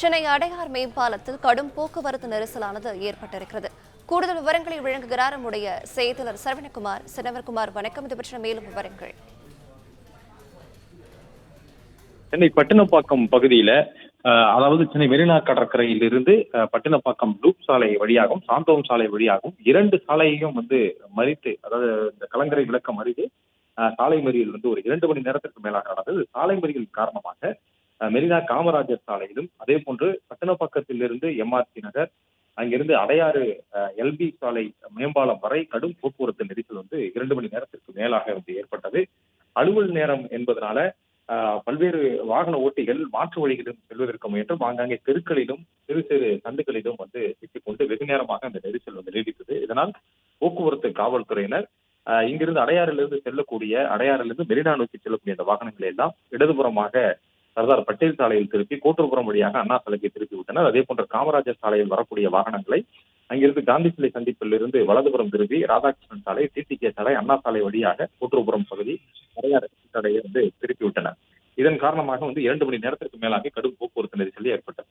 சென்னை அடையார் மேம்பாலத்தில் கடும் போக்குவரத்து நெரிசலானது ஏற்பட்டிருக்கிறது. கூடுதல் விவரங்களை வழங்குகிறார் நம்முடைய செய்தியாளர் சரவணகுமார். வணக்கம். இது பற்றின மேலும் விவரங்கள். சென்னை பட்டினப்பாக்கம் பகுதியில அதாவது சென்னை மெரினா கடற்கரையிலிருந்து பட்டினப்பாக்கம் லூப் சாலை வழியாகவும் சாந்தோம் சாலை வழியாகவும் இரண்டு சாலையையும் மறித்து, அதாவது இந்த கலங்கரை விளக்கம் அருகே சாலை மறியல் ஒரு 2 மணி நேரத்திற்கு மேலாக நடந்தது. சாலை மறியல் காரணமாக மெரினா காமராஜர் சாலையிலும், அதே போன்று பட்டினப்பாக்கத்திலிருந்து எம்ஆர்சி நகர், அங்கிருந்து அடையாறு எல்பி சாலை மேம்பாலம் வரை கடும் போக்குவரத்து நெரிசல் 2 மணி நேரத்திற்கு மேலாக ஏற்பட்டது. அலுவல் நேரம் என்பதனால பல்வேறு வாகன ஓட்டிகள் மாற்று வழிகளிலும் செல்வதற்கு முயன்றும் ஆங்காங்கே தெருக்களிலும் சிறு சிறு சந்துகளிலும் சிக்கிக்கொண்டு வெகு நேரமாக அந்த நெரிசல் நீடித்தது. இதனால் போக்குவரத்து காவல்துறையினர் இங்கிருந்து அடையாறிலிருந்து செல்லக்கூடிய, அடையாறிலிருந்து மெரினா நோக்கி செல்லக்கூடிய அந்த வாகனங்களை எல்லாம் இடதுபுறமாக சர்தார் பட்டேல் சாலையில் திருப்பி கோட்டூர்புரம் வழியாக அண்ணா சாலைக்கு திருப்பி விட்டனர். அதே போன்ற காமராஜர் சாலையில் வரக்கூடிய வாகனங்களை அங்கிருந்து காந்தி சிலை சந்திப்பிலிருந்து வலதுபுறம் திரும்பி ராதாகிருஷ்ணன் சாலை, டிடிகே சாலை, அண்ணா சாலை வழியாக கோட்டூர்புரம் பகுதி அடையாறு சாலையை திருப்பி விட்டனர். இதன் காரணமாக 2 மணி நேரத்திற்கு மேலாக கடும் போக்குவரத்து நெரிசல் ஏற்பட்டது.